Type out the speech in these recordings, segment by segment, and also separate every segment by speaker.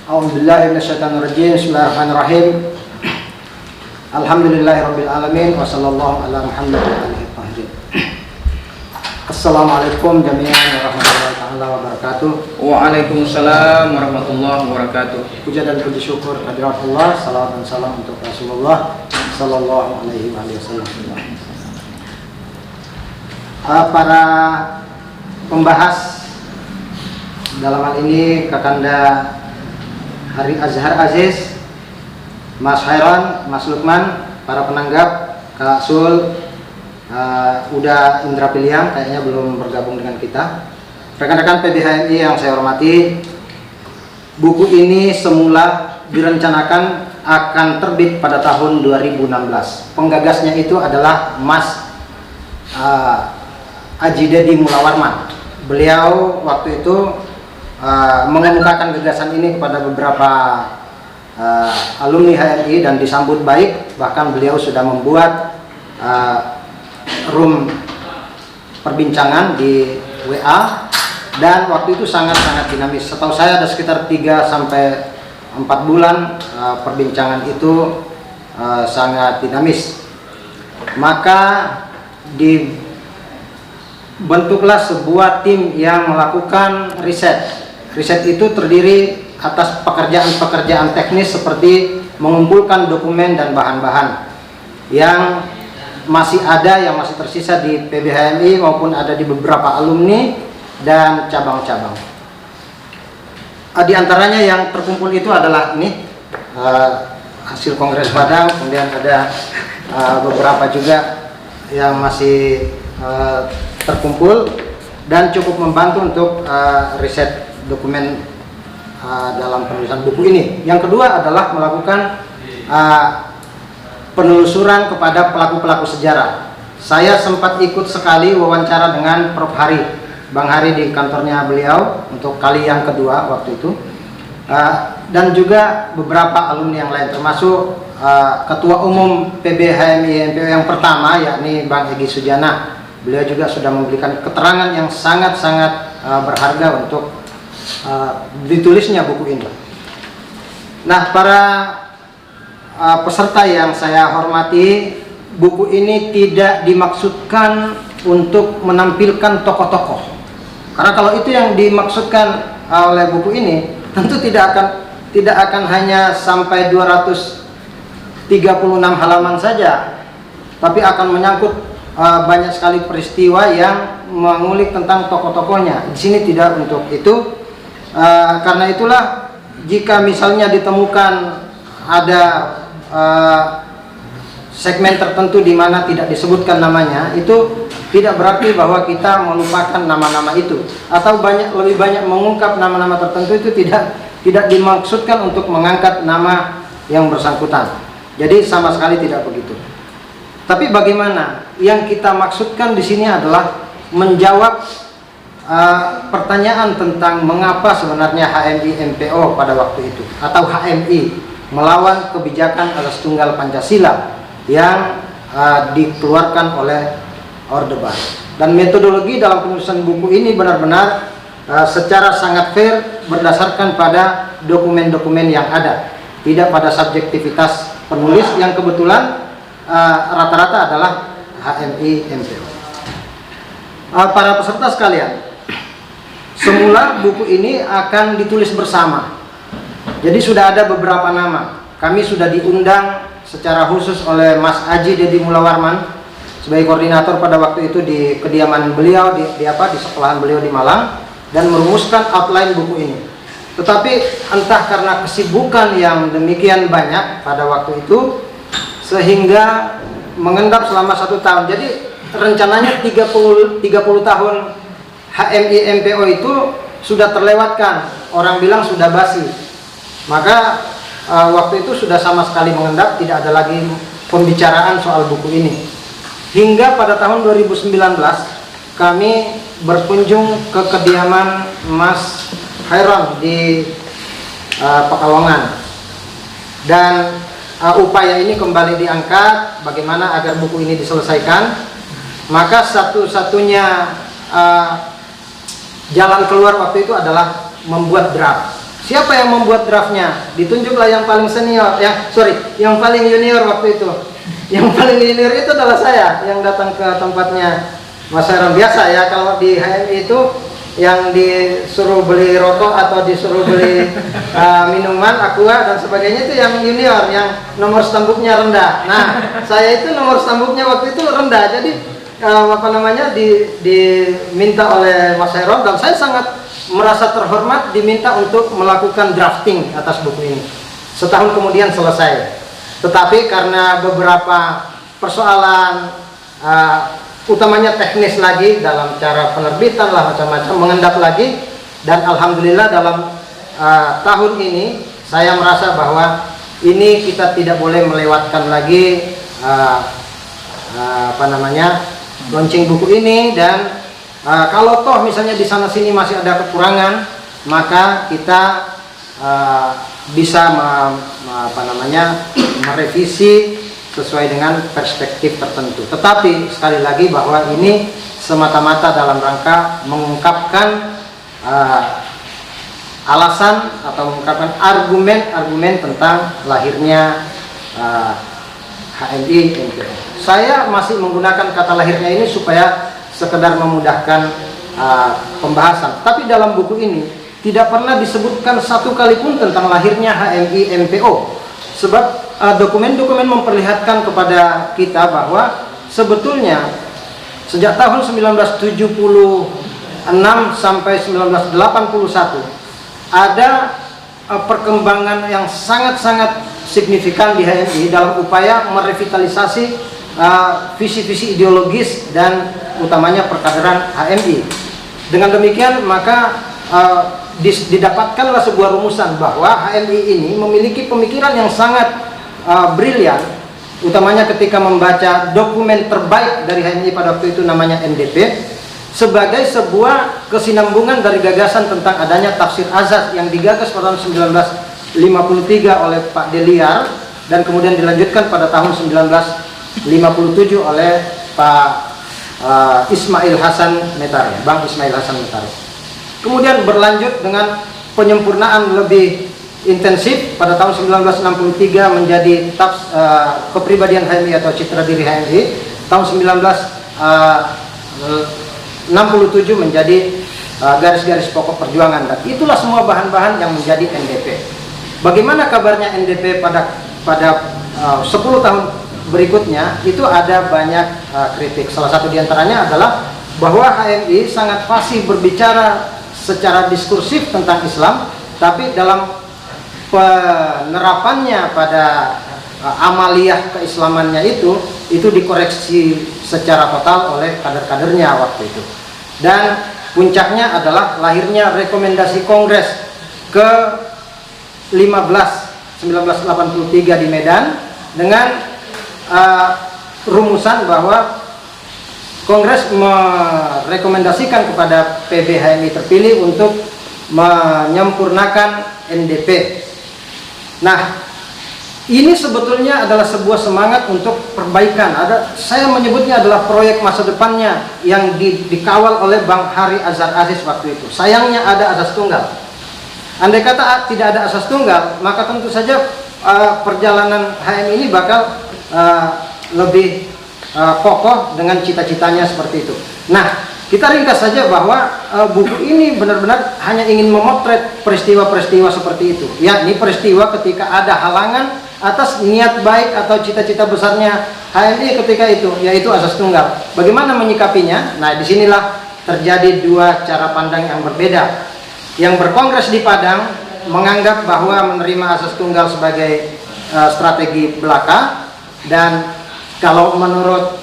Speaker 1: A'udzubillahi minasyaitonirrajim. Bismillahirrahmanirrahim. Alhamdulillahirabbil alamin wa sallallahu ala Muhammad wa alihi tahirin. Assalamualaikum jami'an warahmatullahi taala wabarakatuh.
Speaker 2: Waalaikumsalam warahmatullahi wabarakatuh.
Speaker 1: Puja dan puji syukur kehadirat Allah, salawat dan salam untuk Rasulullah sallallahu alaihi wasallam. Para pembahas dalam hal ini Kakanda Hari Azhar Aziz, Mas Khairon, Mas Lukman, para penanggap, Kak Sul, Uda Indra Piliang kayaknya belum bergabung dengan kita. Rekan-rekan PBHMI yang saya hormati, buku ini semula direncanakan akan terbit pada tahun 2016. Penggagasnya itu adalah Mas Haji Dedi Mulawarman. Beliau waktu itu mengemukakan gagasan ini kepada beberapa alumni HMI dan disambut baik. Bahkan beliau sudah membuat room perbincangan di WA dan waktu itu sangat-sangat dinamis. Setahu saya ada sekitar 3 sampai 4 bulan perbincangan itu sangat dinamis. Maka dibentuklah sebuah tim yang melakukan riset. Riset itu terdiri atas pekerjaan-pekerjaan teknis seperti mengumpulkan dokumen dan bahan-bahan yang masih ada, yang masih tersisa di PBHMI maupun ada di beberapa alumni dan cabang-cabang. Di antaranya yang terkumpul itu adalah ini hasil Kongres Padang, kemudian ada beberapa juga yang masih terkumpul dan cukup membantu untuk riset dokumen dalam penulisan buku ini. Yang kedua adalah melakukan penelusuran kepada pelaku-pelaku sejarah. Saya sempat ikut sekali wawancara dengan Prof. Hari, Bang Hari di kantornya beliau untuk kali yang kedua waktu itu, dan juga beberapa alumni yang lain termasuk Ketua Umum PBHMI MPO yang pertama yakni Bang Egy Sujana. Beliau juga sudah memberikan keterangan yang sangat-sangat berharga untuk ditulisnya buku ini. Nah, para peserta yang saya hormati, buku ini tidak dimaksudkan untuk menampilkan tokoh-tokoh. Karena kalau itu yang dimaksudkan oleh buku ini, tentu tidak akan hanya sampai 236 halaman saja, tapi akan menyangkut banyak sekali peristiwa yang mengulik tentang tokoh-tokohnya. Di sini tidak untuk itu. Karena itulah jika misalnya ditemukan ada segmen tertentu di mana tidak disebutkan namanya, itu tidak berarti bahwa kita melupakan nama-nama itu atau lebih banyak mengungkap nama-nama tertentu. Itu tidak dimaksudkan untuk mengangkat nama yang bersangkutan. Jadi sama sekali tidak begitu. Tapi bagaimana? Yang kita maksudkan di sini adalah menjawab pertanyaan tentang mengapa sebenarnya HMI MPO pada waktu itu atau HMI melawan kebijakan atas tunggal Pancasila yang dikeluarkan oleh Orde Baru. Dan metodologi dalam penulisan buku ini benar-benar secara sangat fair berdasarkan pada dokumen-dokumen yang ada, tidak pada subjektivitas penulis yang kebetulan rata-rata adalah HMI MPO. Para peserta sekalian, semula buku ini akan ditulis bersama. Jadi sudah ada beberapa nama. Kami sudah diundang secara khusus oleh Mas Haji Dedi Mulawarman sebagai koordinator pada waktu itu di kediaman beliau di sekolahan beliau di Malang dan merumuskan outline buku ini. Tetapi entah karena kesibukan yang demikian banyak pada waktu itu sehingga mengendap selama 1 tahun. Jadi rencananya 30 tahun HMI MPO itu sudah terlewatkan, orang bilang sudah basi. Maka waktu itu sudah sama sekali mengendap, tidak ada lagi pembicaraan soal buku ini. Hingga pada tahun 2019 kami berkunjung ke kediaman Mas Khairon di Pekalongan. Dan upaya ini kembali diangkat bagaimana agar buku ini diselesaikan. Maka satu-satunya jalan keluar waktu itu adalah membuat draft. Siapa yang membuat draftnya? Ditunjuklah yang paling senior, yang paling junior waktu itu. Yang paling junior itu adalah saya yang datang ke tempatnya Mas Heron. Biasa ya kalau di HMI itu yang disuruh beli rokok atau disuruh beli minuman, aqua dan sebagainya itu yang junior, yang nomor stambuknya rendah. Nah, saya itu nomor stambuknya waktu itu rendah. Jadi diminta oleh Mas Heron dan saya sangat merasa terhormat diminta untuk melakukan drafting atas buku ini. Setahun kemudian selesai. Tetapi karena beberapa persoalan utamanya teknis lagi dalam cara penerbitan lah macam-macam mengendap lagi, dan alhamdulillah dalam tahun ini saya merasa bahwa ini kita tidak boleh melewatkan lagi launching buku ini, dan kalau toh misalnya di sana sini masih ada kekurangan, maka kita bisa merevisi sesuai dengan perspektif tertentu. Tetapi sekali lagi bahwa ini semata-mata dalam rangka mengungkapkan alasan atau mengungkapkan argumen-argumen tentang lahirnya HMI MPO. Saya masih menggunakan kata lahirnya ini supaya sekedar memudahkan pembahasan. Tapi dalam buku ini tidak pernah disebutkan satu kali pun tentang lahirnya HMI MPO. Sebab dokumen-dokumen memperlihatkan kepada kita bahwa sebetulnya sejak tahun 1976 sampai 1981 ada perkembangan yang sangat-sangat signifikan di HMI dalam upaya merevitalisasi visi-visi ideologis dan utamanya perkaderan HMI. Dengan demikian maka didapatkanlah sebuah rumusan bahwa HMI ini memiliki pemikiran yang sangat brilian, utamanya ketika membaca dokumen terbaik dari HMI pada waktu itu namanya NDP, sebagai sebuah kesinambungan dari gagasan tentang adanya tafsir azaz yang digagas pada tahun 1953 oleh Pak Deliar dan kemudian dilanjutkan pada tahun 1957 oleh Pak Ismail Hasan Metari, Bang Ismail Hasan Metari. Kemudian berlanjut dengan penyempurnaan lebih intensif pada tahun 1963 menjadi kepribadian HMI atau citra diri HMI. Tahun 1967 menjadi garis-garis pokok perjuangan, dan itulah semua bahan-bahan yang menjadi NDP. Bagaimana kabarnya NDP pada 10 tahun berikutnya? Itu ada banyak kritik. Salah satu diantaranya adalah bahwa HMI sangat fasih berbicara secara diskursif tentang Islam, tapi dalam penerapannya pada amaliyah keislamannya itu dikoreksi secara total oleh kader-kadernya waktu itu. Dan puncaknya adalah lahirnya rekomendasi Kongres ke 15 1983 di Medan dengan rumusan bahwa Kongres merekomendasikan kepada PB HMI terpilih untuk menyempurnakan NDP. Nah, ini sebetulnya adalah sebuah semangat untuk perbaikan. Saya menyebutnya adalah proyek masa depannya yang dikawal oleh Bang Hari Azhar Aziz waktu itu. Sayangnya ada asas tunggal. Andai kata tidak ada asas tunggal, maka tentu saja perjalanan HMI ini bakal lebih kokoh dengan cita-citanya seperti itu. Nah, kita ringkas saja bahwa buku ini benar-benar hanya ingin memotret peristiwa-peristiwa seperti itu. Ya, ini peristiwa ketika ada halangan atas niat baik atau cita-cita besarnya HMI ketika itu, yaitu asas tunggal. Bagaimana menyikapinya? Nah, disinilah terjadi dua cara pandang yang berbeda. Yang berkongres di Padang menganggap bahwa menerima asas tunggal sebagai strategi belaka, dan kalau menurut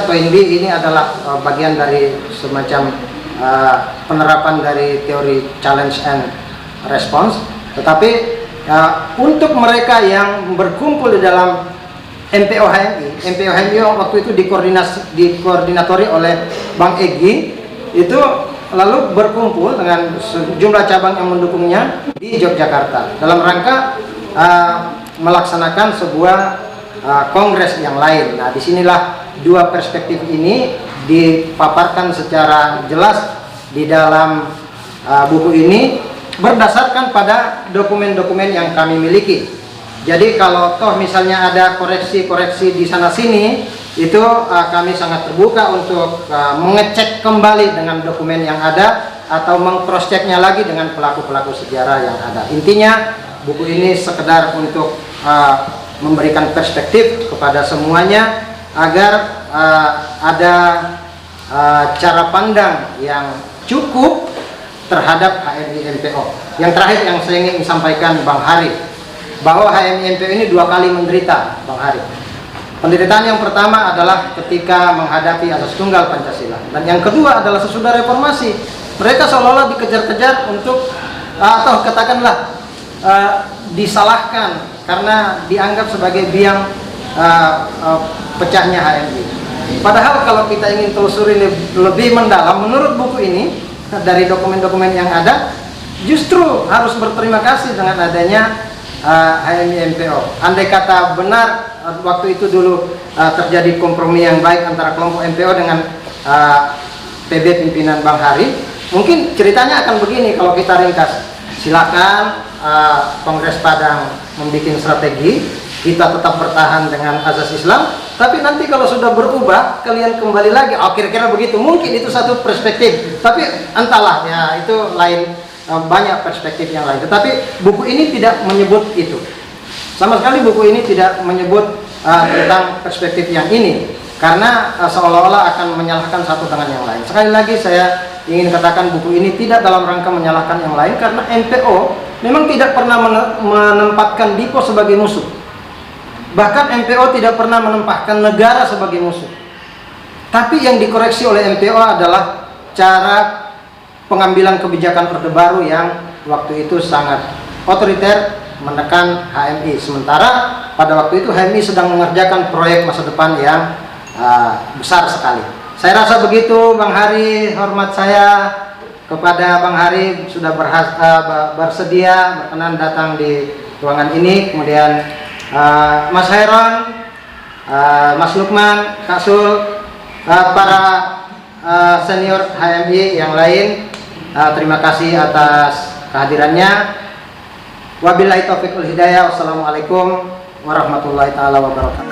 Speaker 1: Toynbee ini adalah bagian dari semacam penerapan dari teori challenge and response. Tetapi untuk mereka yang berkumpul di dalam MPO HMI waktu itu dikoordinatori oleh Bang Egy, itu lalu berkumpul dengan sejumlah cabang yang mendukungnya di Yogyakarta dalam rangka melaksanakan sebuah kongres yang lain. Nah, disinilah dua perspektif ini dipaparkan secara jelas di dalam buku ini. berdasarkan pada dokumen-dokumen yang kami miliki. Jadi kalau toh misalnya ada koreksi-koreksi di sana sini, itu kami sangat terbuka untuk mengecek kembali dengan dokumen yang ada atau meng-cross-checknya lagi dengan pelaku-pelaku sejarah yang ada. Intinya buku ini sekedar untuk memberikan perspektif kepada semuanya agar ada cara pandang yang cukup terhadap HMI MPO. Yang terakhir yang saya ingin sampaikan Bang Hari, bahwa HMI MPO ini 2 kali menderita, Bang Hari. Penderitaan yang pertama adalah ketika menghadapi asas tunggal Pancasila, dan yang kedua adalah sesudah reformasi. Mereka seolah-olah dikejar-kejar untuk atau katakanlah disalahkan karena dianggap sebagai biang pecahnya HMI. Padahal kalau kita ingin telusuri lebih mendalam, menurut buku ini dari dokumen-dokumen yang ada, justru harus berterima kasih dengan adanya HMI MPO. Andai kata benar waktu itu dulu terjadi kompromi yang baik antara kelompok MPO dengan PB pimpinan Bang Hari, mungkin ceritanya akan begini kalau kita ringkas. Silakan Kongres Padang membuat strategi, kita tetap bertahan dengan azas Islam, tapi nanti kalau sudah berubah kalian kembali lagi. Oh, kira-kira begitu. Mungkin itu satu perspektif, tapi entahlah ya, itu lain, banyak perspektif yang lain. Tetapi buku ini tidak menyebut itu. Sama sekali buku ini tidak menyebut tentang perspektif yang ini, karena seolah-olah akan menyalahkan satu dengan yang lain. Sekali lagi saya ingin katakan buku ini tidak dalam rangka menyalahkan yang lain, karena MPO memang tidak pernah menempatkan Dipo sebagai musuh. Bahkan MPO tidak pernah menempatkan negara sebagai musuh. Tapi yang dikoreksi oleh MPO adalah cara pengambilan kebijakan Orde Baru yang waktu itu sangat otoriter menekan HMI. Sementara pada waktu itu HMI sedang mengerjakan proyek masa depan yang besar sekali. Saya rasa begitu, Bang Hari. Hormat saya kepada Bang Hari sudah bersedia berkenan datang di ruangan ini. Kemudian Mas Heron, Mas Lukman, Kak Sul, para senior HMI yang lain, terima kasih atas kehadirannya. Wabillahi taufiq wal hidayah. Wassalamualaikum warahmatullahi taala wabarakatuh.